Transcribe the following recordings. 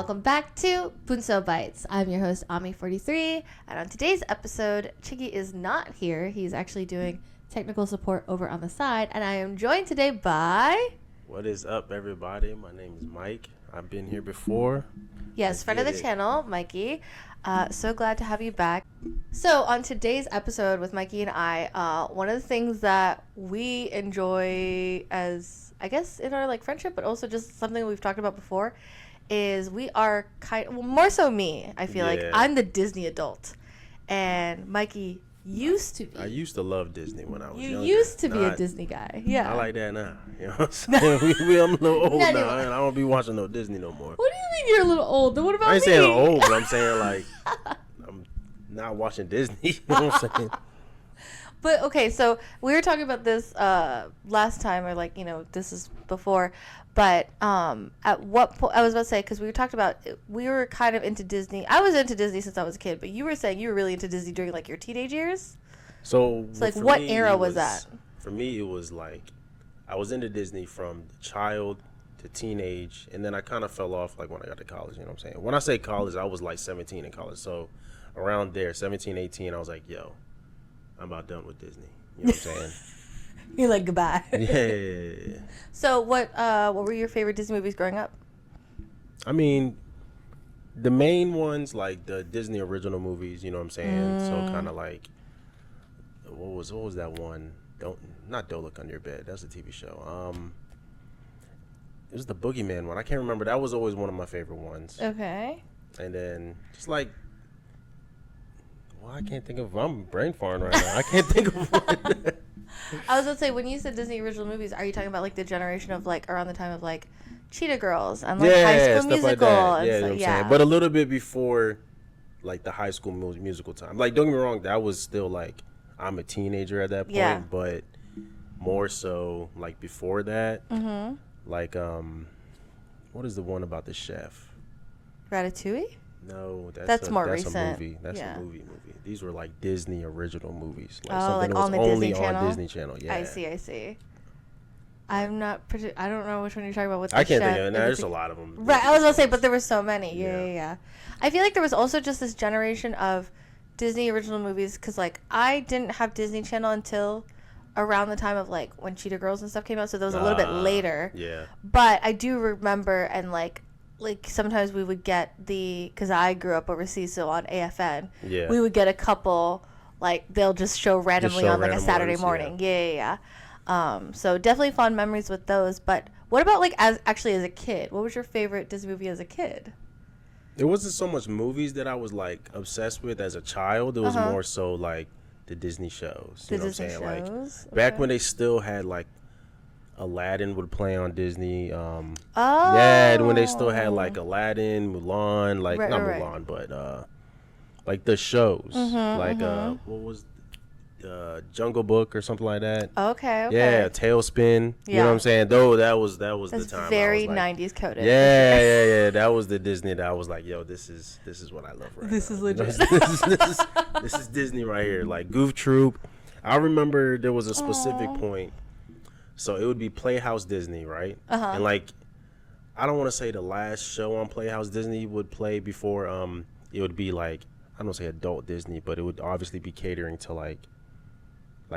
welcome back to Bunso Bites. I'm your host, Ami43, and on today's episode, Chigi is not here. He's actually doing technical support over on the side, and I am joined today by... What is up, everybody? My name is Mike. I've been here before. Yes, friend of the channel, Mikey. So glad to have you back. So on today's episode with Mikey and I, one of the things that we enjoy as, I guess, in our friendship, but also just something we've talked about before, is we are more so me. I feel like I'm the Disney adult, and Mikey used to be. I used to love Disney when I was younger. You used to be a Disney guy. Yeah. I like that now. You know what I'm saying? I'm a little old now, and I don't be watching no Disney no more. What do you mean you're a little old? Then what about me? I ain't saying I'm old, but I'm saying I'm not watching Disney. You know what I'm saying? But okay, so we were talking about this last time, or this is before. But at what point, I was about to say, because we talked about, we were kind of into Disney. I was into Disney since I was a kid, but you were saying you were really into Disney during your teenage years? So what era was that? For me, it was I was into Disney from child to teenage, and then I kind of fell off when I got to college, you know what I'm saying? When I say college, I was 17 in college. So around there, 17, 18, I was like, yo, I'm about done with Disney. You know what I'm saying? You're like, goodbye. Yeah. So what were your favorite Disney movies growing up? I mean, the main ones, the Disney original movies, you know what I'm saying? So kind of what was that one? Don't Look Under Your Bed. That's a TV show. It was the Boogeyman one. I can't remember. That was always one of my favorite ones. Okay. And then just I can't think of. I'm brain farting right now. I can't think of one. I was going to say, when you said Disney original movies, are you talking about the generation of around the time of Cheetah Girls and High School Musical? Yeah, you know what I'm saying? But a little bit before the High School Musical time. Don't get me wrong, that was still I'm a teenager at that point. Yeah. But more so before that. Mm-hmm. What is the one about the chef? Ratatouille? No, that's more recent. A movie. That's a movie. These were Disney original movies. Something that was on the only Disney channel? on Disney Channel. Yeah. I see. I'm not. I don't know which one you're talking about. With the I can't chef. think of it. There's a lot of them. Right. I was gonna say, but there were so many. Yeah. I feel like there was also just this generation of Disney original movies, because I didn't have Disney Channel until around the time of when Cheetah Girls and stuff came out, so that was a little bit later. Yeah. But I do remember, and sometimes we would get because I grew up overseas, so on AFN, we would get a couple, they'll just show randomly on a Saturday morning. Yeah. So definitely fond memories with those. But what about as a kid? What was your favorite Disney movie as a kid? It wasn't so much movies that I was obsessed with as a child. It was more so the Disney shows. You know what I'm saying? Back when they still had Aladdin would play on Disney. Yeah, when they still had Aladdin, Mulan, not Mulan, but the shows. What was Jungle Book or something like that. Okay. Yeah, Tailspin. You know what I'm saying? Though that was the time. Very 90s coded. Yeah. That was the Disney that I was yo, this is what I love right now. This is legit. This is Disney right here. Goof Troop. I remember there was a specific point. So it would be Playhouse Disney, right? And I don't want to say the last show on Playhouse Disney would play before it would be I don't want to say adult Disney, but it would obviously be catering to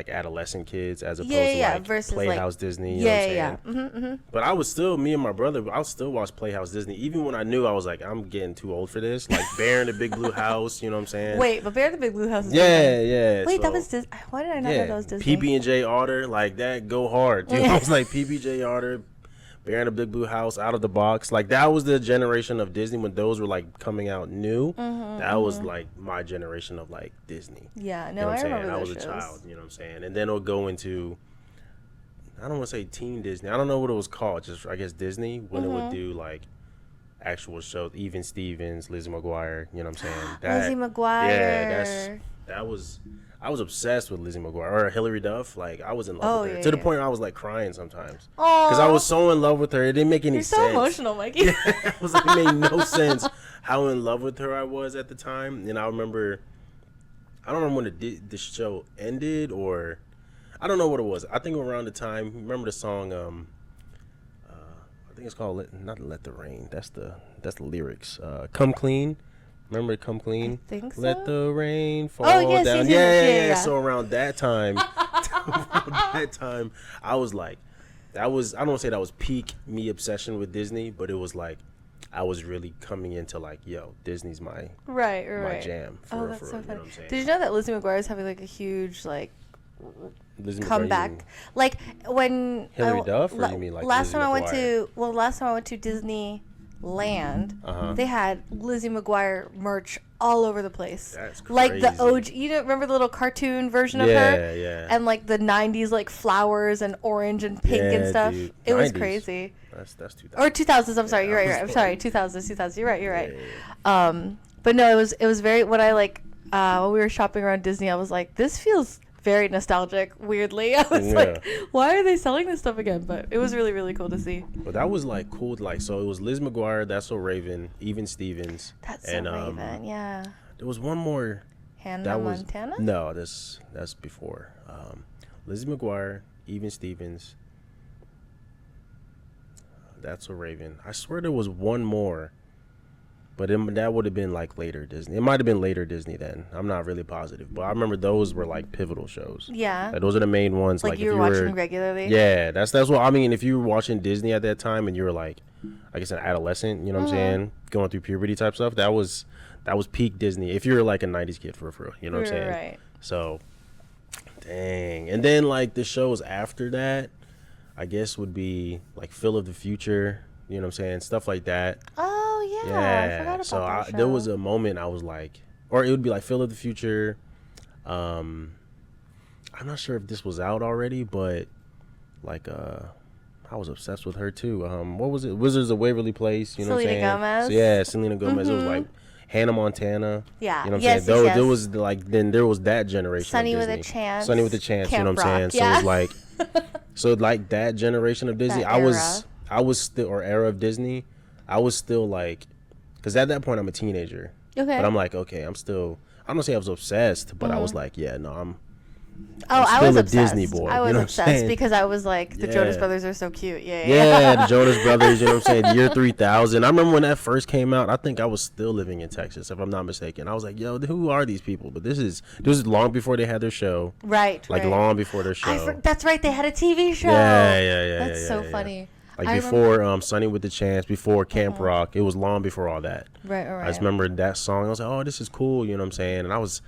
adolescent kids as opposed to versus Playhouse Disney. You know what I'm saying? Mm-hmm. But I was still, me and my brother, I'll still watch Playhouse Disney, even when I knew I was I'm getting too old for this. Bear in the Big Blue House, you know what I'm saying? Wait, but Bear in the Big Blue House is Yeah. Wait, that was Disney. Why did I not know that was Disney? PB&J Otter, that go hard. Dude. I was PB&J Otter, Bear in the Big Blue House, Out of the Box. That was the generation of Disney when those were coming out new. That was my generation of Disney. Yeah, no, you know I remember I those was a shows. child, you know what I'm saying? And then it'll go into, I don't want to say teen Disney. I don't know what it was called. Just I guess Disney when it would do actual shows. Even Stevens, Lizzie McGuire. You know what I'm saying? Lizzie McGuire. Yeah, that was. I was obsessed with Lizzie McGuire or Hilary Duff. I was in love with her to the point where I was crying sometimes because I was so in love with her. It didn't make any sense. You're so emotional, Mikey. Yeah, it made no sense how in love with her I was at the time. And I don't remember when the show ended, or I don't know what it was. I think around the time. Remember the song? I think it's called not Let the Rain. That's the lyrics. Come Clean. Remember Come Clean? I think so. Let the rain fall yes, down. Yeah. So around that time, I was like, I don't want to say that was peak me obsession with Disney, but it was like, I was really coming into like, yo, Disney's my jam. That's so funny. You know what I'm saying? Did you know that Lizzie McGuire is having like a huge like comeback? Like when Hillary Duff, or you mean like last time I went to Disneyland, they had Lizzie McGuire merch all over the place. That's crazy. Like the OG, remember the little cartoon version of her? Yeah. And like the 90s like flowers and orange and pink and stuff. Dude. It 90s. Was crazy. That's 2000. Or 2000s, I'm sorry. You're right. I'm sorry. 2000s. You're right. But no, it was very, when I like, when we were shopping around Disney, I was like, this feels very nostalgic, weirdly. I was like, why are they selling this stuff again? But it was really, really cool to see. But that was like cool. Like, so it was Liz McGuire, That's So Raven, Even Stevens. That's So Raven, yeah. There was one more. Hannah Montana? No, that's before. Liz McGuire, Even Stevens, That's So Raven. I swear there was one more. But that would have been like later Disney. It might have been later Disney then. I'm not really positive. But I remember those were like pivotal shows. Yeah. Like, those are the main ones. Like you were watching regularly? Yeah. That's what I mean. If you were watching Disney at that time and you were like, I guess an adolescent, you know what I'm saying? Going through puberty type stuff. That was peak Disney. If you're like a 90s kid for real. You know what I'm saying? Right. So, dang. And then like the shows after that, I guess would be like Phil of the Future. You know what I'm saying? Stuff like that. Oh, yeah. I forgot about that show. There was a moment I was like, or it would be like Phil of the Future. I'm not sure if this was out already, but like I was obsessed with her too. What was it? Wizards of Waverly Place. You know what I'm saying? Gomez. So, yeah, Selena Gomez. It was like Hannah Montana. Yeah. You know what I'm saying? There was like, then there was that generation. Sunny of with Disney. a Chance. Sunny with a Chance. Camp you know what I'm Rock, saying? yeah. So it was like, that generation of Disney. I was still, or era of Disney, I was still like, because at that point I'm a teenager. Okay. But I'm like, okay, I'm still, I don't say I was obsessed, but I was like, yeah, no, I'm I was obsessed. Disney boy. I was you know obsessed because I was like, the Jonas Brothers are so cute. Yeah, the Jonas Brothers, you know what I'm saying? Year 3000. I remember when that first came out, I think I was still living in Texas, if I'm not mistaken. I was like, yo, who are these people? But this is long before they had their show. Right. Like long before their show. That's right. They had a TV show. Yeah. That's so funny. Like before Sunny with the Chance, before Camp Rock, it was long before all that. Right. I just remember that song. I was like, oh, this is cool. You know what I'm saying? And I just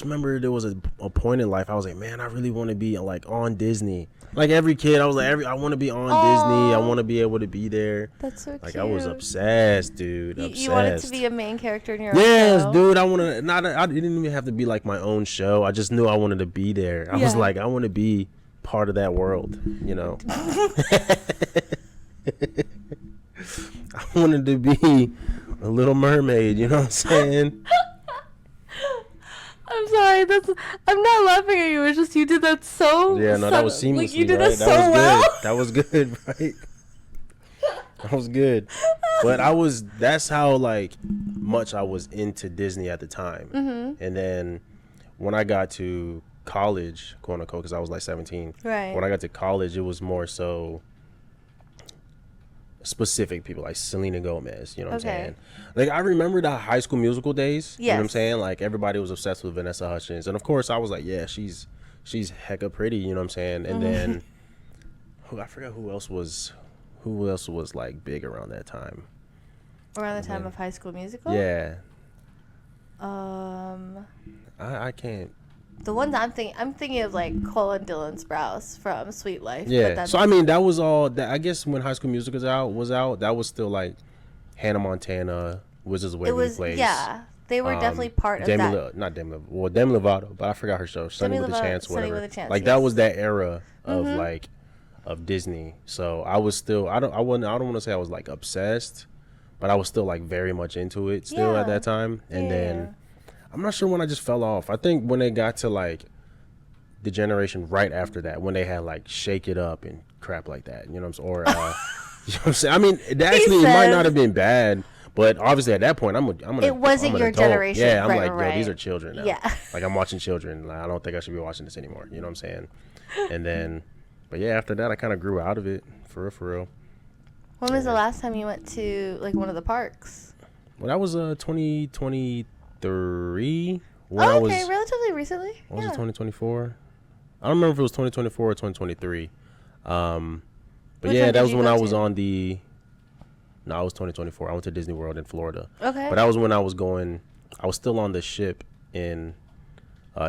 remember there was a point in life I was like, man, I really want to be like on Disney. Like every kid, I was like, I want to be on Disney. I want to be able to be there. That's so cute. Like I was obsessed, dude. You wanted to be a main character in your own show? Yes, dude. I didn't even have to be like my own show. I just knew I wanted to be there. I was like, I want to be part of that world, you know. I wanted to be a Little Mermaid, you know what I'm saying? I'm sorry, I'm not laughing at you, it's just you did that so that was seamlessly, like you did right? that so well. That was good, right? That was good. But that's how like much I was into Disney at the time. And then when I got to college, quote unquote, because I was like 17. Right. When I got to college, it was more so specific people like Selena Gomez, you know what I'm saying? Like I remember the High School Musical days, you know what I'm saying? Like everybody was obsessed with Vanessa Hudgens, and of course I was like, yeah, she's hecka pretty, you know what I'm saying? And then I forgot who else was like big around that time. Around the time of High School Musical? Yeah. I can't. The ones I'm thinking of like Cole and Dylan Sprouse from Sweet Life. Yeah. So I mean, that was all. I guess when High School Musical was out, that was still like Hannah Montana, Wizards of Waverly Place. Yeah, they were definitely part of that. Not Demi Lovato, but I forgot her show, Sunny with a Chance, whatever. Like that was that era of like of Disney. So I was still. I don't want to say I was like obsessed, but I was still like very much into it still at that time. And then I'm not sure when I just fell off. I think when they got to like the generation right after that, when they had like Shake It Up and crap like that, you know what I'm saying? Or, you know what I'm saying? I mean, it might not have been bad, but obviously at that point, it wasn't your generation. Yeah, I'm like, yo, these are children now. Yeah. Like I'm watching children. Like, I don't think I should be watching this anymore. You know what I'm saying? And then, but yeah, after that, I kind of grew out of it for real. When was the last time you went to like one of the parks? Well, that was 2023. Okay, relatively recently. What was it, 2024? I don't remember if it was 2024 or 2023. But yeah, that was when I was on the. No, it was 2024. I went to Disney World in Florida. Okay. But that was when I was going. I was still on the ship in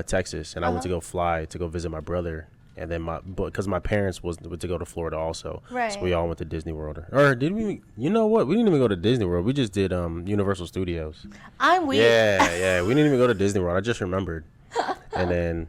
Texas, and I went to go visit my brother, and then because my parents went to go to Florida also. Right. So we all went to Disney World. Or did we? You know what? We didn't even go to Disney World. We just did Universal Studios. I'm weird. Yeah. We didn't even go to Disney World. I just remembered. And then.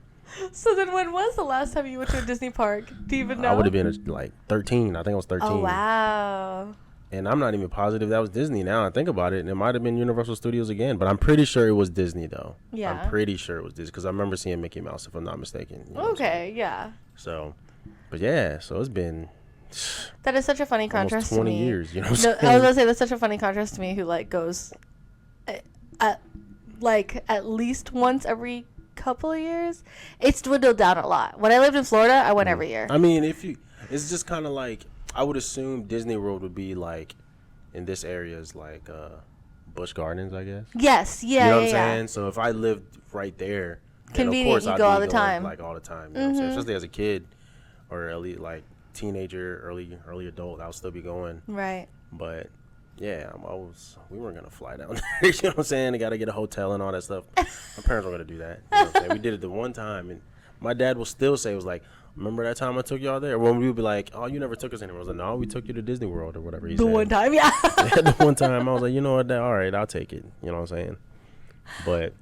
So then when was the last time you went to a Disney park? Do you even know? I would have been like 13. I think I was 13. Oh, wow. And I'm not even positive that was Disney now. I think about it. And it might have been Universal Studios again. But I'm pretty sure it was Disney, though. Yeah. I'm pretty sure it was Disney. Because I remember seeing Mickey Mouse, if I'm not mistaken. Okay, yeah. So, but yeah. So it's been... That is such a funny contrast 20 to me. years, you know what I'm saying? I was going to say, that's such a funny contrast to me who, like, goes... at least once every couple of years. It's dwindled down a lot. When I lived in Florida, I went every year. I mean, it's just kind of like, I would assume Disney World would be like in this area is like Busch Gardens, I guess. Yes, yeah, you know what I'm saying? So if I lived right there, convenient, of course you I'd go all be the going, time. like all the time. You know what I'm saying? Especially as a kid or at least like teenager, early adult, I'll still be going. Right. But yeah, we weren't gonna fly down there. You know what I'm saying? They gotta get a hotel and all that stuff. My parents weren't gonna do that. You know what I'm saying? We did it the one time, and my dad will still say, it was like, remember that time I took y'all there? When we would be like, oh, you never took us anywhere. I was like, no, we took you to Disney World or whatever he said. One time, yeah. The one time I was like, you know what, all right, I'll take it. You know what I'm saying? But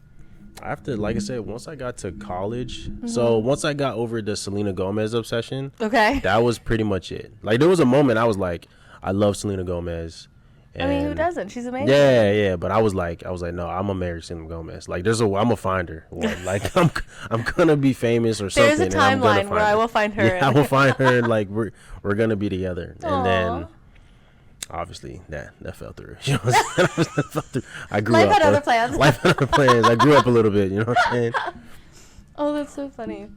after, like I said, once I got to college, so once I got over the Selena Gomez obsession, okay, that was pretty much it. Like there was a moment I was like, I love Selena Gomez. I mean, who doesn't? She's amazing. Yeah, but I was like, no, I'm gonna marry Selena Gomez. Like, I'm gonna find her. Like, I'm gonna be famous or something. There's a timeline where I will find her. Yeah, I will find her, and like we're gonna be together. Aww. And then, obviously, that fell through. You know what I'm saying? That fell through. I grew up. Life had other plans. Life had other plans. I grew up a little bit. You know what I'm saying? Oh, that's so funny.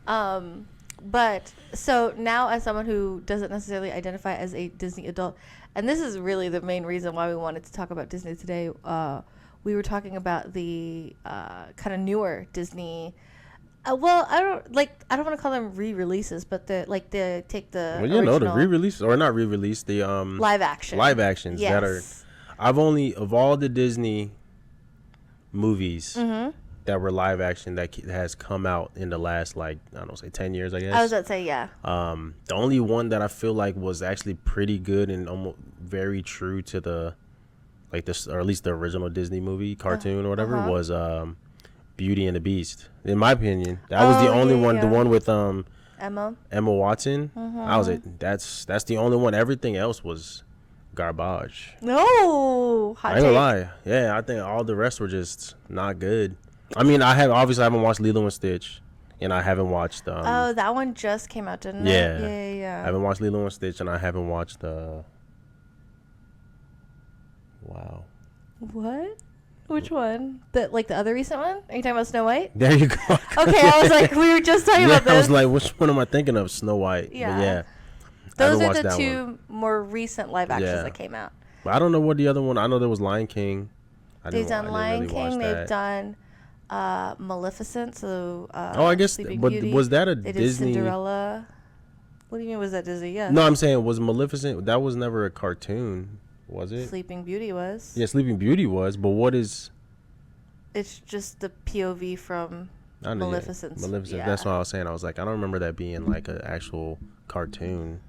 But so now, as someone who doesn't necessarily identify as a Disney adult, and this is really the main reason why we wanted to talk about Disney today, we were talking about the kind of newer Disney. Well, I don't want to call them re-releases, but take the original, the re-releases or not re-release, the live actions yes. that are. Of all the Disney movies. Mm-hmm. That were live action that has come out in the last, like, I don't know, say 10 years, I guess. I was about to say, yeah. The only one that I feel like was actually pretty good and almost very true to the, like this, or at least the original Disney movie, cartoon or whatever, was Beauty and the Beast. In my opinion, that was the only one, the one with Emma Watson. I was that's the only one. Everything else was garbage. No, hot I ain't gonna lie. Yeah, I think all the rest were just not good. I mean, I haven't watched Lilo and Stitch, and I haven't watched. That one just came out, didn't it? Yeah. I haven't watched Lilo and Stitch, and I haven't watched. Wow. What? Which one? The other recent one? Are you talking about Snow White? There you go. Okay, I was like, we were just talking about this. I was like, which one am I thinking of? Snow White. Yeah. But yeah. Those are the two more recent live actions that came out. But I don't know what the other one. I know there was Lion King. They've done Lion King. They've done Maleficent. So I guess. But Beauty. Was that a they Disney? Did Cinderella. What do you mean? Was that Disney? Yeah. No, I'm saying was Maleficent. That was never a cartoon, was it? Sleeping Beauty was. Yeah, Sleeping Beauty was. But what is? It's just the POV from Maleficent. Maleficent. Yeah. That's what I was saying. I was like, I don't remember that being like an actual cartoon.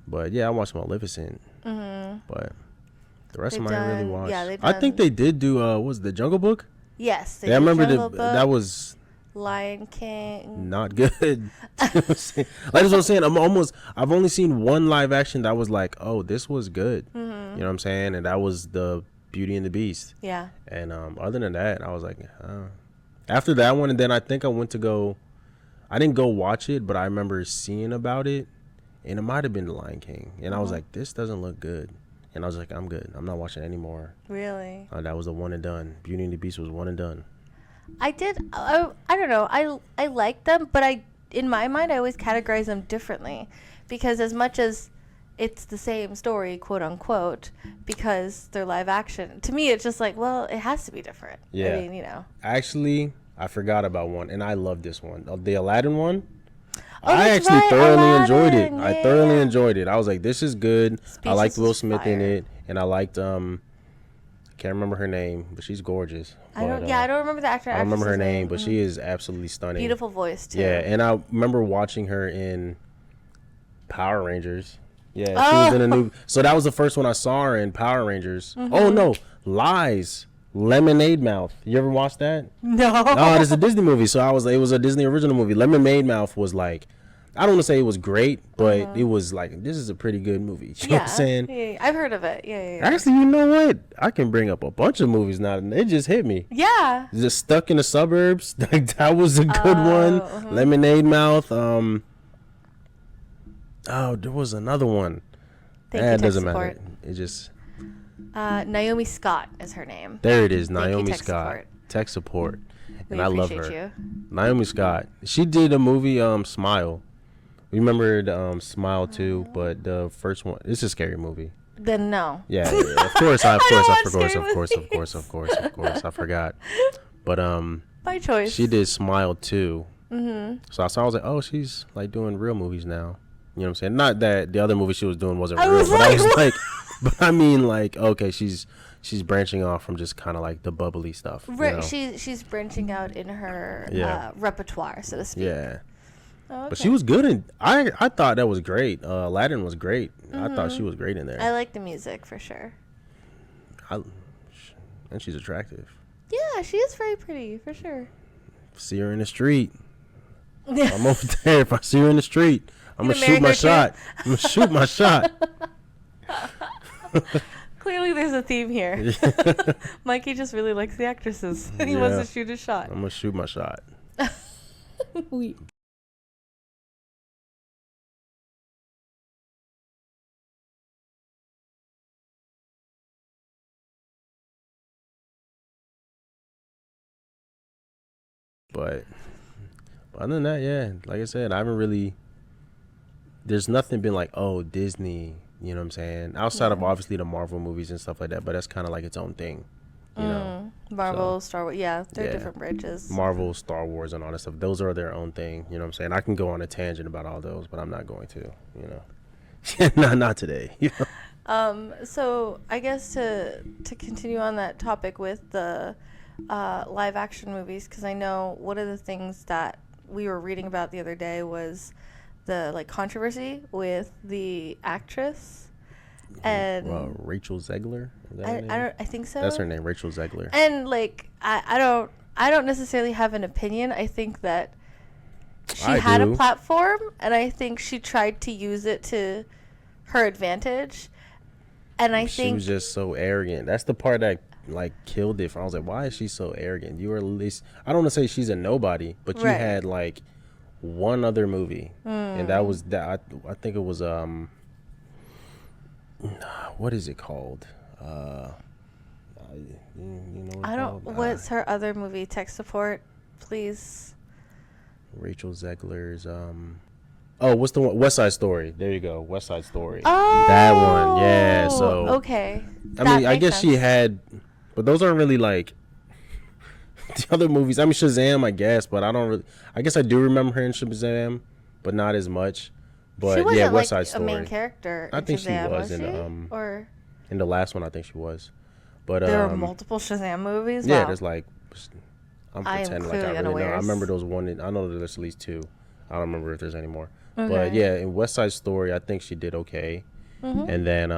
But yeah, I watched Maleficent. Mm-hmm. But the rest of them I didn't really watch. Yeah, I think they did do was the Jungle Book? Yes. I remember that was Lion King. Not good. Like that's what I'm saying. I've only seen one live action that was like, oh, this was good. Mm-hmm. You know what I'm saying? And that was the Beauty and the Beast. Yeah. And other than that, I was like, after that one, and then I think I didn't go watch it, but I remember seeing about it. And it might have been The Lion King. And I was like, this doesn't look good. And I was like, I'm good. I'm not watching it anymore. Really? That was a one and done. Beauty and the Beast was one and done. I don't know. I like them, but in my mind, I always categorize them differently. Because as much as it's the same story, quote unquote, because they're live action. To me, it's just like, well, it has to be different. Yeah. I mean, you know. Actually, I forgot about one, and I love this one. The Aladdin one. Oh, I that's actually right, thoroughly Aladdin. enjoyed it. Yeah, I thoroughly enjoyed it. I was like, this is good. I liked Speechless Will was Smith in fire. it, and I liked can't remember her name, but she's gorgeous. I don't remember the actor. I don't remember her name, but she is absolutely stunning. Beautiful voice too. Yeah, and I remember watching her in Power Rangers. Yeah, she was in a new. So that was the first one I saw her in, Power Rangers. Oh no, Lies, Lemonade Mouth. You ever watched that? No. No, it's a Disney movie. So it was a Disney original movie. Lemonade Mouth was like, I don't want to say it was great, but it was like, this is a pretty good movie. You know what I'm saying? Yeah, I've heard of it. Yeah. Actually, you know what? I can bring up a bunch of movies now. It just hit me. Yeah. Just Stuck in the Suburbs. That was a good one. Lemonade Mouth. Oh, there was another one. It doesn't matter. It just. Naomi Scott is her name. There it is. Thank you, Naomi Tech Scott. Support. Tech Support. We And I love her. appreciate you. Naomi Scott. She did a movie, Smile. We remember Smile too, but the first one, it's a scary movie. Then no. Yeah, of course, I forgot. But by choice. she did Smile too. So I was like, oh, she's like doing real movies now. You know what I'm saying? Not that the other movie she was doing wasn't real, but I was like, but I mean, like, okay, she's branching off from just kind of like the bubbly stuff. Right. You know? She's branching out in her repertoire, so to speak. Yeah. Oh, okay. But she was good, and I thought that was great. Aladdin was great. I thought she was great in there. I like the music for sure. And she's attractive. Yeah, she is very pretty for sure. See her in the street. I'm over there. If I see her in the street, I'm gonna shoot my shot. Clearly, there's a theme here. Mikey just really likes the actresses. He wants to shoot his shot. I'm gonna shoot my shot. But other than that, yeah, like I said, I haven't really. There's nothing been like, oh, Disney. You know what I'm saying? Outside of obviously the Marvel movies and stuff like that, but that's kind of like its own thing. You know, Marvel, Star Wars, they're different branches. Marvel, Star Wars, and all that stuff. Those are their own thing. You know what I'm saying? I can go on a tangent about all those, but I'm not going to. You know, not today. You know? So I guess to continue on that topic with the live action movies, because I know one of the things that we were reading about the other day was the like controversy with the actress and Rachel Zegler. Is that her name? I think so. That's her name, Rachel Zegler. And like I don't necessarily have an opinion. I think that she had a platform, and I think she tried to use it to her advantage. And I think she was just so arrogant. That's the part that like killed it. I was like, why is she so arrogant? You were at least, I don't want to say she's a nobody, but you had like one other movie, and that was that. I think it was what is it called? You know what I don't. What's her other movie? Tech Support, please. Rachel Zegler's what's the one? West Side Story. There you go. West Side Story. Oh, that one. Yeah. So okay. I mean, I guess she had, but those aren't really like the other movies. I mean, Shazam, I guess, but I don't really. I guess I do remember her in Shazam, but not as much. But she wasn't yeah, West Side like Story. a main character. I think Shazam, she was in or in the last one. I think she was. But there were multiple Shazam movies. Yeah, wow. there's like. I'm pretending like I really know. I remember those one. I know there's at least two. I don't remember if there's any more. Okay. But yeah, in West Side Story, I think she did okay. And then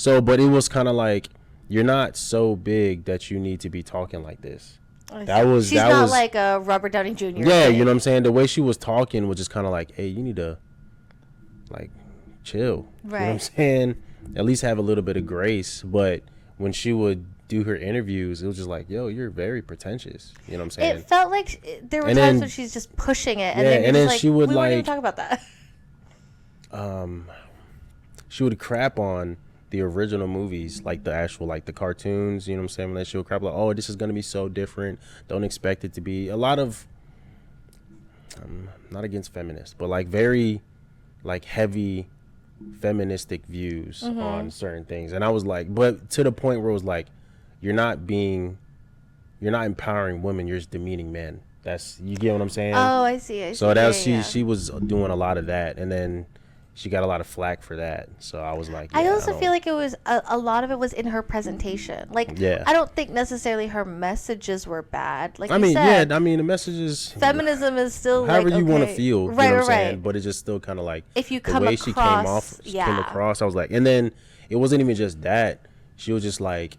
but it was kind of like, you're not so big that you need to be talking like this. She's not like a Robert Downey Jr. Yeah, you know what I'm saying? The way she was talking was just kind of like, hey, you need to like chill. Right. You know what I'm saying? At least have a little bit of grace. But when she would do her interviews, it was just like, yo, you're very pretentious. You know what I'm saying? It felt like there were times when she's just pushing it, and then she would we weren't even talk about that. She would crap on the original movies, like the actual, like the cartoons. You know what I'm saying? And then she would crap like, oh, this is gonna be so different. Don't expect it to be a lot of. I'm not against feminists, but like very, like heavy feministic views on certain things, and I was like, but to the point where it was like, you're not empowering women, you're just demeaning men. That's, you get what I'm saying? Oh, I see. So that was, she was doing a lot of that, and then she got a lot of flack for that. So I was like, I also feel like it was a lot of it was in her presentation. Like, I don't think necessarily her messages were bad. Like, I mean, said, the messages. Feminism is still however like, you want to feel, right, you know what I'm right. saying? But it's just still kind of like, if you the come way across, she came across, I was like, and then it wasn't even just that. She was just like,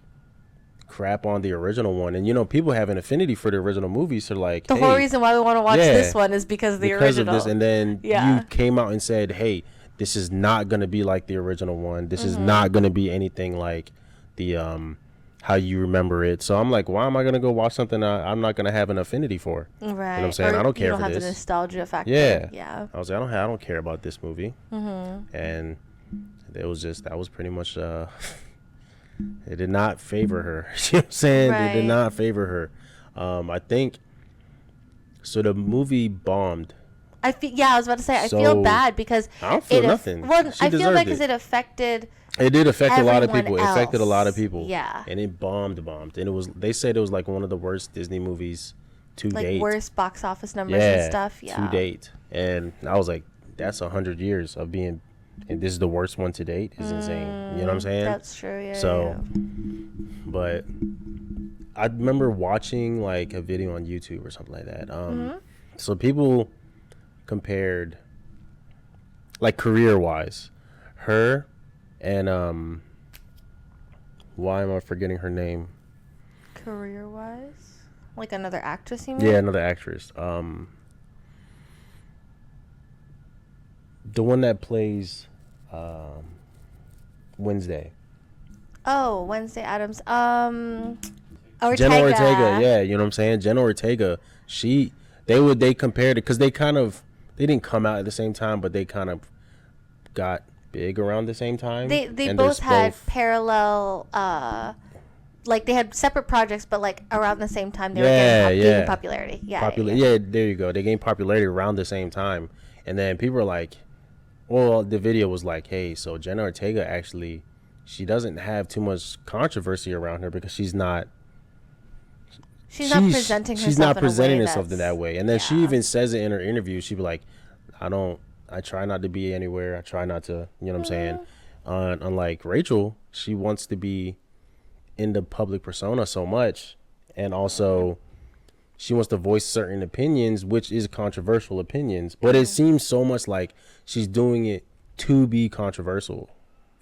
crap on the original one, and you know, people have an affinity for the original movie, so like the whole reason why we want to watch this one is because of the original. Of this, and then you came out and said, hey, this is not going to be like the original one, this is not going to be anything like the how you remember it. So I'm like, why am I going to go watch something I'm not going to have an affinity for? Right. You know what I'm saying? I don't care for this. You don't have the nostalgia factor. Yeah. I was like, I don't care about this movie. And it was just, that was pretty much it did not favor her. You know what I'm saying? Right. It did not favor her. I think so. The movie bombed. I was about to say, I feel bad because I don't feel nothing. Well, I feel bad because it affected. It did affect a lot of people. Else. It affected a lot of people. Yeah. And it bombed. And it was, they said it was like one of the worst Disney movies to date. Like worst box office numbers and stuff. Yeah. To date. And I was like, that's 100 years of being, and this is the worst one to date, is insane. You know what I'm saying? That's true. Yeah. So, but I remember watching like a video on YouTube or something like that. So people compared, like, career wise, her and why am I forgetting her name? Career wise, like another actress, you mean? Yeah, another actress. The one that plays Wednesday. Oh, Wednesday Addams. Ortega. Jenna Ortega, yeah, you know what I'm saying? Jenna Ortega, they compared it because they didn't come out at the same time, but they kind of got big around the same time. They both had parallel, like they had separate projects, but like around the same time they were gaining popularity. Yeah, there you go. They gained popularity around the same time, and then people were like, well, the video was like, hey, so Jenna Ortega actually, she doesn't have too much controversy around her because she's not presenting herself in that way. And then she even says it in her interview. She'd be like, I try not to be anywhere. I try not to, you know what I'm saying? Unlike Rachel, she wants to be in the public persona so much. And also she wants to voice certain opinions, which is controversial opinions. But it seems so much like she's doing it to be controversial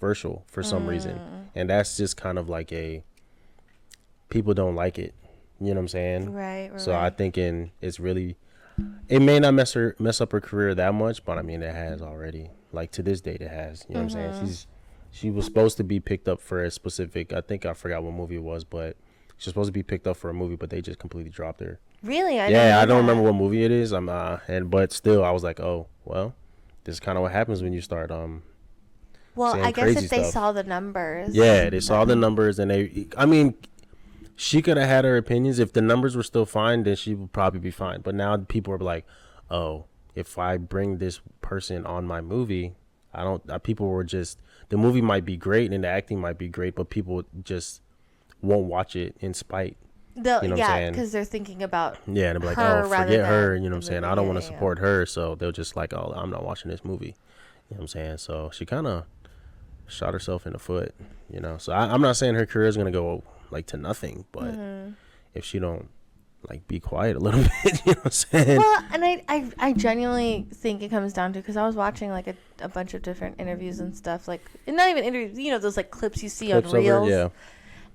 for some reason. And that's just kind of like people don't like it. You know what I'm saying? Right. So I think it's really, it may not mess up her career that much, but I mean, it has already. Like, to this date, it has. You know what I'm saying? She was supposed to be picked up for a specific, I think I forgot what movie it was, but she's supposed to be picked up for a movie, but they just completely dropped her. Really? I don't remember what movie it is. But still, I was like, oh, well, this is kind of what happens when you start well, I guess if they saw the numbers. Yeah, they saw the numbers, and she could have had her opinions. If the numbers were still fine, then she would probably be fine. But now people are like, oh, if I bring this person on my movie, people were just, the movie might be great and the acting might be great, but people just won't watch it in spite. Because they're thinking about and they're like, oh, forget her. You know what I'm saying? I don't want to support her. So they'll just like, oh, I'm not watching this movie. You know what I'm saying? So she kind of shot herself in the foot, you know. So I'm not saying her career is going to go like to nothing, but if she don't like be quiet a little bit, you know what I'm saying? Well, and I genuinely think it comes down to, because I was watching like a bunch of different interviews and stuff, like, and not even interviews, you know, those like clips you see on Reels.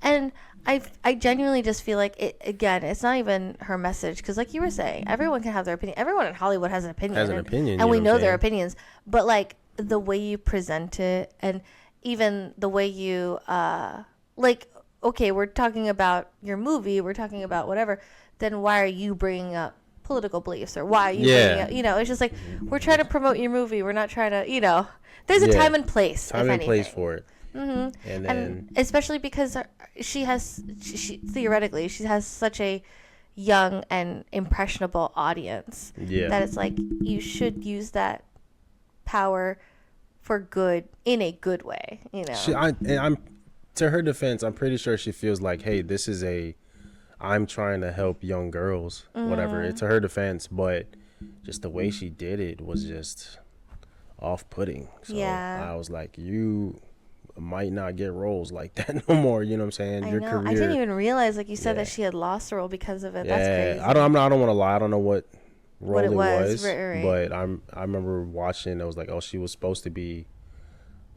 And I genuinely just feel like it's not even her message, because like you were saying, everyone can have their opinion. Everyone in Hollywood has an opinion. And we know their opinions, but like the way you present it, and even the way you like, okay, we're talking about your movie, we're talking about whatever, then why are you bringing up political beliefs, or why are you bringing up, you know, it's just like, we're trying to promote your movie, we're not trying to, you know, there's a time and place for it. And then, and especially because she theoretically she has such a young and impressionable audience that it's like, you should use that power for good in a good way, you know. I'm to her defense, I'm pretty sure she feels like, hey, this is I'm trying to help young girls, whatever. It's to her defense, but just the way she did it was just off-putting. So I was like, you might not get roles like that no more. You know what I'm saying? I know. I didn't even realize, like you said, that she had lost a role because of it. That's crazy. I don't want to lie. I don't know what role it was, right. but I remember watching. It was like, oh, she was supposed to be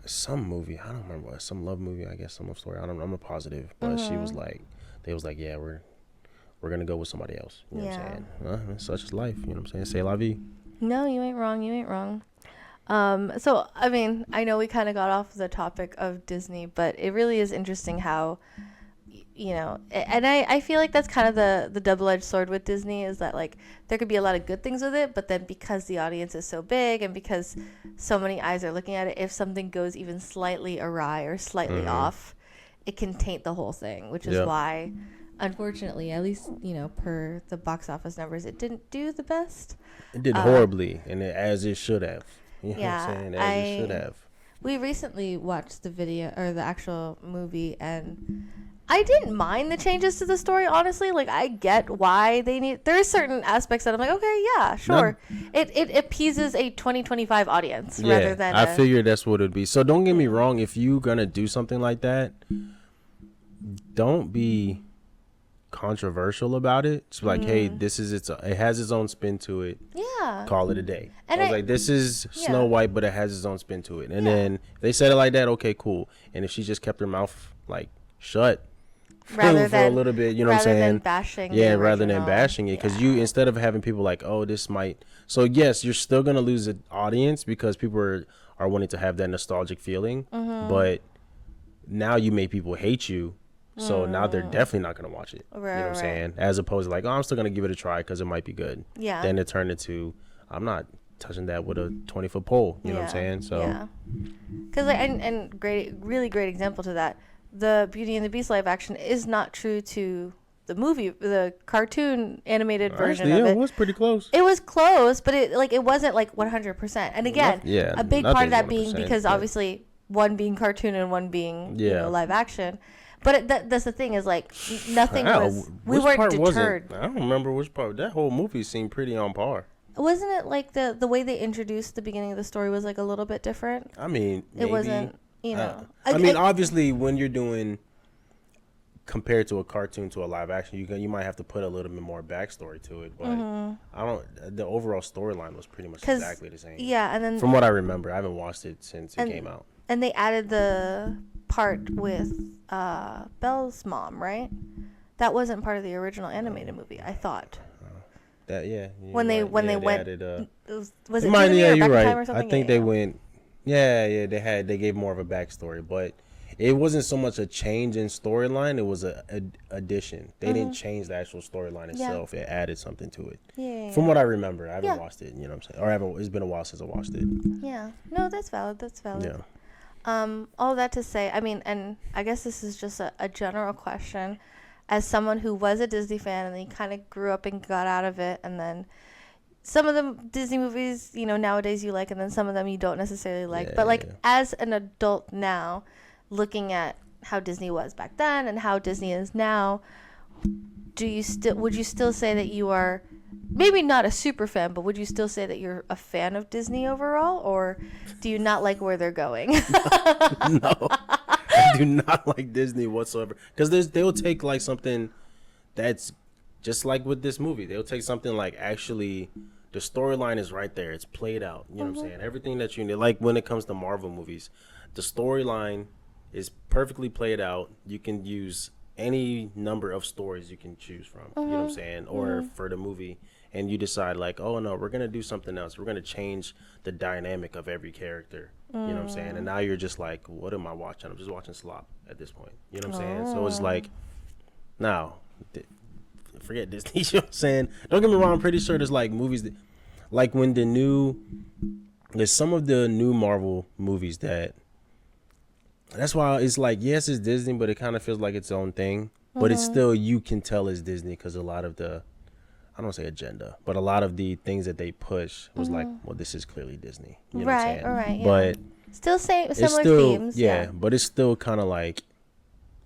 some movie. I don't remember what, some love movie. I guess some love story. I don't know. I'm not positive, but she was like, they was like, yeah, we're gonna go with somebody else. You know what I'm saying? Such is life. You know what I'm saying? C'est la vie. No, you ain't wrong. You ain't wrong. So, I mean, I know we kind of got off the topic of Disney, but it really is interesting how, you know, and I feel like that's kind of the double-edged sword with Disney, is that, like, there could be a lot of good things with it, but then because the audience is so big and because so many eyes are looking at it, if something goes even slightly awry or slightly off, it can taint the whole thing, which is why, unfortunately, at least, you know, per the box office numbers, it didn't do the best. It did horribly, and as it should have. You know what I'm saying? As it should have. We recently watched the video, or the actual movie, and I didn't mind the changes to the story, honestly. Like, I get why they need... There are certain aspects that I'm like, okay, yeah, sure. It appeases a 2025 audience rather than... I figured that's what it'd be. So don't get me wrong. If you're going to do something like that, don't be controversial about it. It's like, hey, this is it has its own spin to it. Yeah. Call it a day. And I was like, this is Snow White, but it has its own spin to it. And then if they said it like that, okay, cool. And if she just kept her mouth like shut for a little bit, you know what I'm saying? Rather than bashing rather than bashing it. Because you, instead of having people like, oh, this might... So yes, you're still going to lose an audience because people are wanting to have that nostalgic feeling. But now you make people hate you. So now they're definitely not going to watch it. Right, you know what I'm saying? As opposed to like, oh, I'm still going to give it a try because it might be good. Yeah. Then it turned into, I'm not touching that with a 20-foot pole. You know what I'm saying? So. Because and really great example to that. The Beauty and the Beast live action is not true to the movie, the cartoon animated version of it. It was pretty close. It was close, but it wasn't like 100%. And again, a big part of that being because obviously one being cartoon and one being you know, live action. But that's the thing is, like, nothing was... We weren't deterred. I don't remember which part. That whole movie seemed pretty on par. Wasn't it, like, the way they introduced the beginning of the story was, like, a little bit different? I mean, maybe. It wasn't, you know... I mean, obviously, when you're doing... Compared to a cartoon to a live action, you might have to put a little bit more backstory to it. But I don't... The overall storyline was pretty much exactly the same. Yeah, and then... From what I remember. I haven't watched it since it came out. And they added the part with Belle's mom, right? That wasn't part of the original animated movie, I thought. When they went, added, was it Disney or back time or something? I think they went. They gave more of a backstory, but it wasn't so much a change in storyline. It was a addition. They didn't change the actual storyline itself. It added something to it. From what I remember, I haven't watched it. You know what I'm saying? Or it's been a while since I watched it. Yeah. No, that's valid. Yeah. All that to say, I mean, and I guess this is just a general question. As someone who was a Disney fan and then kind of grew up and got out of it, and then some of the Disney movies, you know, nowadays you like, and then some of them you don't necessarily like. But like as an adult now, looking at how Disney was back then and how Disney is now, would you still say that you are maybe not a super fan, but would you still say that you're a fan of Disney overall, or do you not like where they're going? No, I do not like Disney whatsoever. Because they'll take like something that's just like with this movie. They'll take something like actually the storyline is right there. It's played out. You know what I'm saying? Everything that you need. Like when it comes to Marvel movies, the storyline is perfectly played out. You can use any number of stories you can choose from, you know what I'm saying? Or for the movie, and you decide like, oh no, we're gonna do something else. We're gonna change the dynamic of every character. You know what I'm saying? And now you're just like, what am I watching? I'm just watching slop at this point. You know what I'm saying? So it's like, now, forget Disney. You know what I'm saying? Don't get me wrong. I'm pretty sure there's like movies that, like when there's some of the new Marvel movies that's why it's like, yes, it's Disney, but it kind of feels like its own thing. But it's still, you can tell it's Disney because a lot of the, I don't want to say agenda, but a lot of the things that they push was like, well, this is clearly Disney. You know what I'm saying? Right, yeah. But Still similar themes. Yeah, but it's still kind of like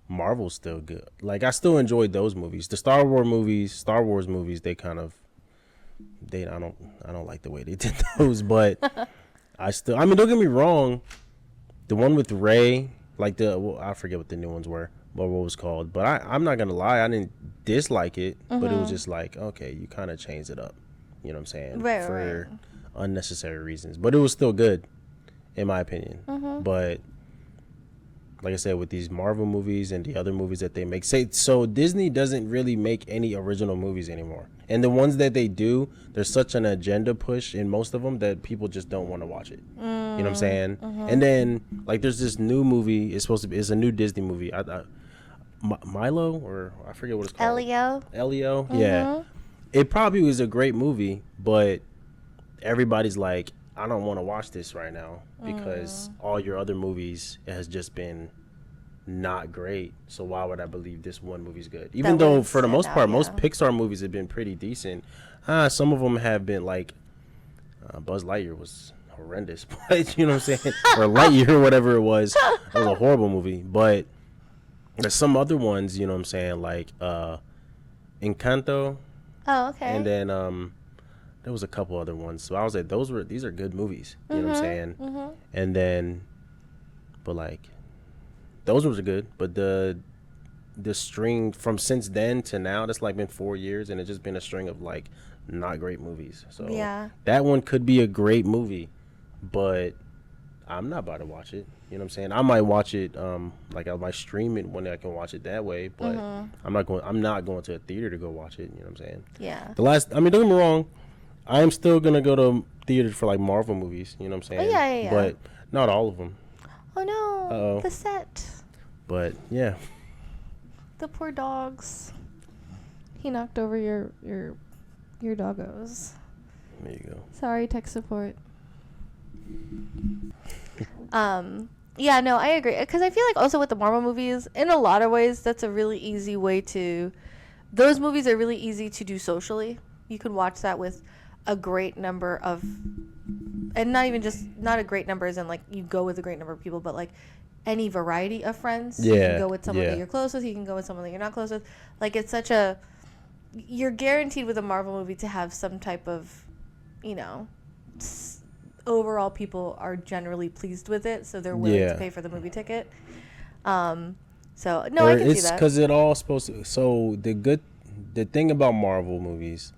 Marvel's still good. Like I still enjoyed those movies. The Star Wars movies, they kind of I don't like the way they did those, but I mean, don't get me wrong. The one with Rey, like I forget what the new ones were, what was called. But I'm not gonna lie, I didn't dislike it, but it was just like, okay, you kind of changed it up. You know what I'm saying? For unnecessary reasons, but it was still good, in my opinion. But like I said, with these Marvel movies and the other movies that they make, so Disney doesn't really make any original movies anymore. And the ones that they do, there's such an agenda push in most of them that people just don't want to watch it. You know what I'm saying? And then like there's this new movie. It's a new Disney movie. Milo, or I forget what it's called. Elio. Yeah. It probably was a great movie, but everybody's like, I don't want to watch this right now because all your other movies has just been not great. So why would I believe this one movie's good? Even though for the most part, most Pixar movies have been pretty decent. Some of them have been like Buzz Lightyear was horrendous, but you know what I'm saying? Or Lightyear or whatever it was. That was a horrible movie. But there's some other ones, you know what I'm saying? Like Encanto. Oh, okay. And then there was a couple other ones. So I was like, these are good movies. You know what I'm saying? And then, but like, those ones are good. But the string from since then to now, that's like been 4 years, and it's just been a string of like not great movies. So that one could be a great movie, but I'm not about to watch it. You know what I'm saying? I might watch it, like I might stream it when I can watch it that way, but I'm not going to a theater to go watch it. You know what I'm saying? Yeah. I mean, don't get me wrong. I am still gonna go to theaters for like Marvel movies. You know what I'm saying? Yeah. But not all of them. Oh no! Uh-oh. The set. But yeah. The poor dogs. He knocked over your doggos. There you go. Sorry, tech support. Yeah, no, I agree. Because I feel like also with the Marvel movies, in a lot of ways, that's a really easy way to... Those movies are really easy to do socially. You can watch that with a great number of... And not a great number as in, like, you go with a great number of people, but, like, any variety of friends. Yeah. You can go with someone that you're close with. You can go with someone that you're not close with. Like, it's such a... You're guaranteed with a Marvel movie to have some type of, you know... Overall, people are generally pleased with it, so they're willing to pay for the movie ticket. So no, I can see that. It's because it all supposed to. So the thing about Marvel movies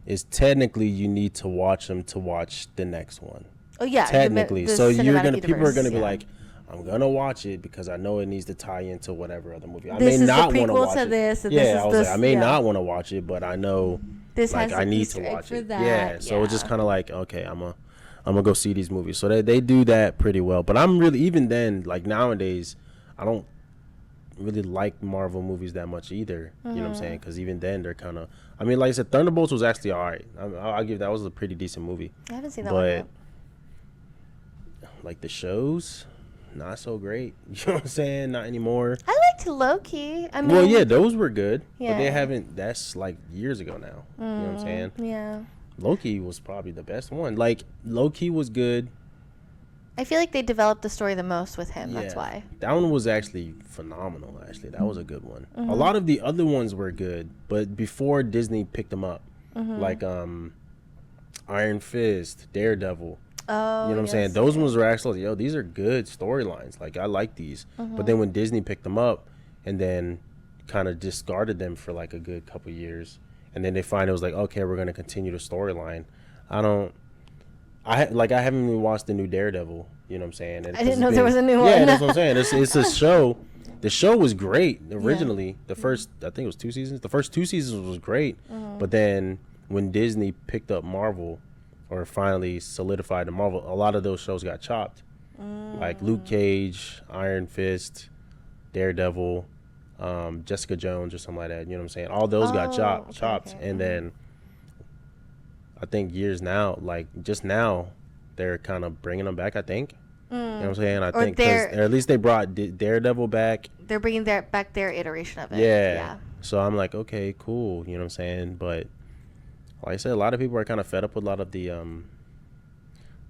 is technically you need to watch them to watch the next one. Oh yeah, technically. So people are gonna be like, I'm gonna watch it because I know it needs to tie into whatever other movie. I may not want to watch it. I may not want to watch it, but I know this like I need to watch it. Yeah. So it's just kind of like, okay, I'm gonna go see these movies. So they do that pretty well. But I'm really, even then, like nowadays, I don't really like Marvel movies that much either. You know what I'm saying? Because even then, they're kind of, I mean, like I said, Thunderbolts was actually all right. I'll give that was a pretty decent movie. I haven't seen that one yet. Like the shows, not so great. You know what I'm saying? Not anymore. I liked Loki. I mean, well, yeah, those were good. Yeah. But they haven't, that's like years ago now. You know what I'm saying? Yeah. Loki was probably the best one. Like, Loki was good. I feel like they developed the story the most with him. Yeah. That's why. That one was actually phenomenal, actually. That was a good one. A lot of the other ones were good, but before Disney picked them up. Like Iron Fist, Daredevil. Oh, you know what I'm saying? Those ones were actually, these are good storylines. Like, I like these. But then when Disney picked them up and then kind of discarded them for like a good couple years, and then they find it was like, okay, we're going to continue the storyline. I haven't even watched the new Daredevil. You know what I'm saying? And I didn't know there was a new one. Yeah, that's what I'm saying. It's a show. The show was great originally. Yeah. The first, I think it was 2 seasons. The first 2 seasons was great. But then when Disney picked up Marvel, or finally solidified the Marvel, a lot of those shows got chopped. Like Luke Cage, Iron Fist, Daredevil, Jessica Jones or something like that. You know what I'm saying? All those got chopped. Okay. And then I think years now, like just now, they're kind of bringing them back, I think. You know what I'm saying? I think, or at least they brought Daredevil back. They're bringing back their iteration of it. Yeah. So I'm like, okay, cool. You know what I'm saying? But like I said, a lot of people are kind of fed up with a lot of the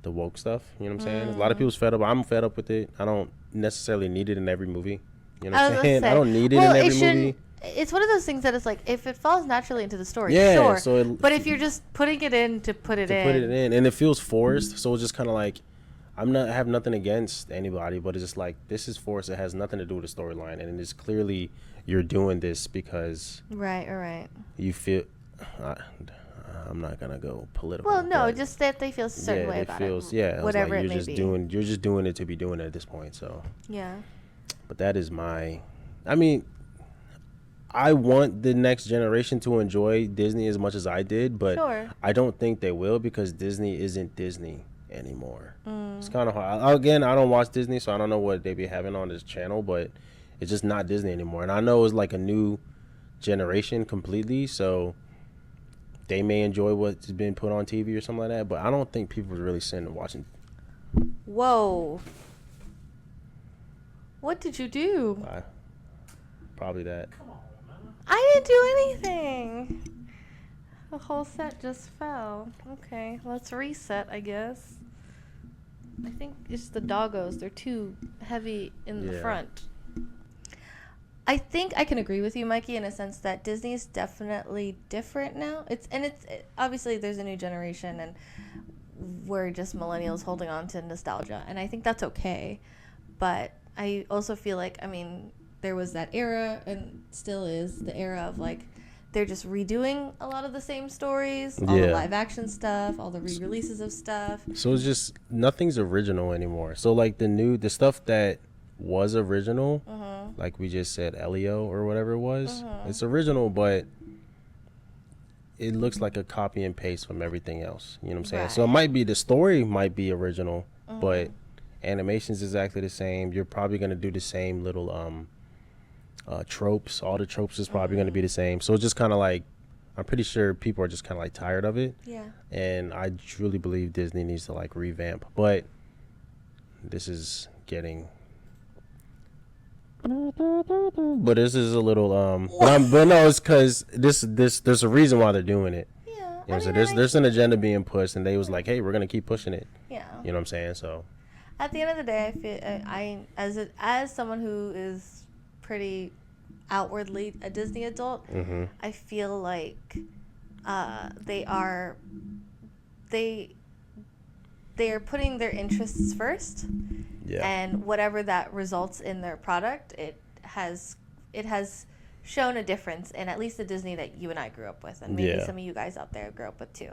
the woke stuff. You know what I'm saying? A lot of people's fed up. I'm fed up with it. I don't necessarily need it in every movie. You know what I'm saying? I don't need it in every movie. It's one of those things that it's like, if it falls naturally into the story, sure. But if you're just putting it in to put it in, and it feels forced, so it's just kind of like, I have nothing against anybody, but it's just like, this is forced. It has nothing to do with the storyline, and it's clearly you're doing this because right. You feel. I'm not gonna go political. Well, no, just that they feel a certain way about it. Yeah, whatever like, it may be. You're just doing it to be doing it at this point. So yeah. But that is I mean, I want the next generation to enjoy Disney as much as I did, but I don't think they will, because Disney isn't Disney anymore. It's kind of hard. Again, I don't watch Disney, so I don't know what they be having on this channel, but it's just not Disney anymore. And I know it's like a new generation completely, so they may enjoy what's been put on TV or something like that, but I don't think people are really sitting and watching. Whoa. What did you do? Probably that. Come on, man. I didn't do anything. The whole set just fell. Okay, let's reset, I guess. I think it's the doggos. They're too heavy in the front. I think I can agree with you, Mikey, in a sense that Disney is definitely different now. Obviously there's a new generation, and we're just millennials holding on to nostalgia, and I think that's okay. But I also feel like, I mean, there was that era, and still is the era of like, they're just redoing a lot of the same stories, all the live action stuff, all the re-releases of stuff. So it's just, nothing's original anymore. So like the stuff that was original, like we just said, Elio or whatever it was, it's original, but it looks like a copy and paste from everything else. You know what I'm saying? Right. So it might be, the story might be original, but animation's exactly the same. You're probably going to do the same little tropes. All the tropes is probably going to be the same. So it's just kind of like, I'm pretty sure people are just kind of like tired of it. Yeah. And I truly believe Disney needs to like revamp. But this is getting... But this is a little but no, it's because this there's a reason why they're doing it. Yeah. You know, so there's an agenda being pushed, and they was like, hey, we're gonna keep pushing it. Yeah. You know what I'm saying? So at the end of the day, I feel as someone who is pretty outwardly a Disney adult, I feel like they are putting their interests first. Yeah. And whatever that results in their product, it has shown a difference in at least the Disney that you and I grew up with, and maybe some of you guys out there grew up with too.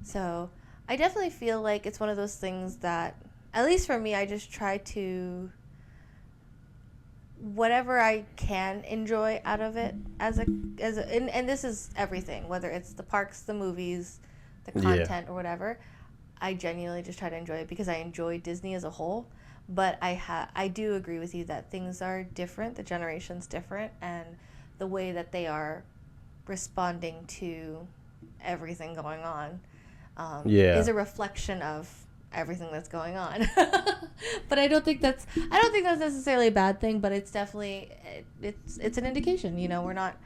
So I definitely feel like it's one of those things that, at least for me, I just try to, whatever I can enjoy out of it and this is everything, whether it's the parks, the movies, the content, or whatever. I genuinely just try to enjoy it because I enjoy Disney as a whole. But I do agree with you that things are different, the generation's different, and the way that they are responding to everything going on is a reflection of everything that's going on. But I don't think that's necessarily a bad thing, but it's definitely it's an indication. You know, we're not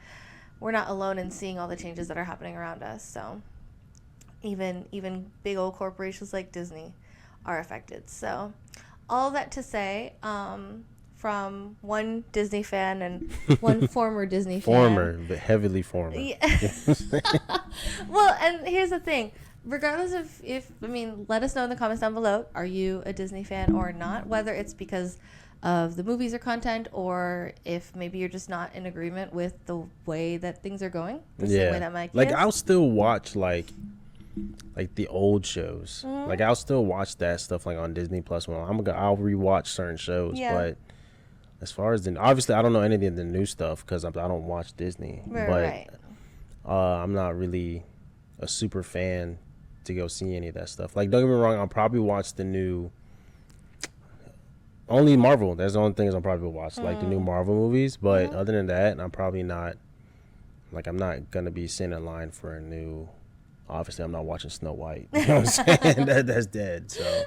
alone in seeing all the changes that are happening around us. So even big old corporations like Disney are affected. So all that to say, from one Disney fan and one former Disney fan. But heavily former. Yeah. Well, and here's the thing. Regardless of let us know in the comments down below, are you a Disney fan or not? Whether it's because of the movies or content, or if maybe you're just not in agreement with the way that things are going. The same way that Mikey is. I'll still watch like the old shows. Like I'll still watch that stuff like on Disney Plus. I'll rewatch certain shows, but as far as obviously I don't know anything of the new stuff because I don't watch Disney. Right. I'm not really a super fan to go see any of that stuff. Like, don't get me wrong, I'll probably watch the new only Marvel. That's the only things I'll probably watch, like the new Marvel movies. But other than that, I'm probably not I'm not gonna be sitting in line for a new. Obviously, I'm not watching Snow White. You know what I'm saying? That's dead. So.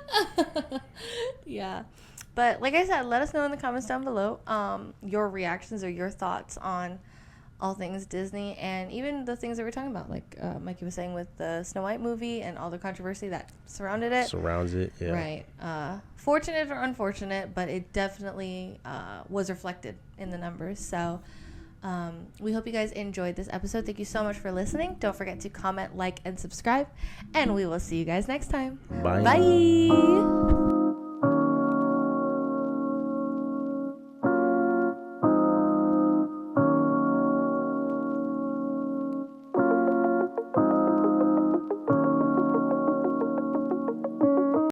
Yeah. But like I said, let us know in the comments down below your reactions or your thoughts on all things Disney, and even the things that we're talking about, like Mikey was saying with the Snow White movie and all the controversy that surrounded it. Surrounds it, yeah. Right. Fortunate or unfortunate, but it definitely was reflected in the numbers. So we hope you guys enjoyed this episode. Thank you so much for listening. Don't forget to comment, like, and subscribe, and we will see you guys next time. Bye. Bye.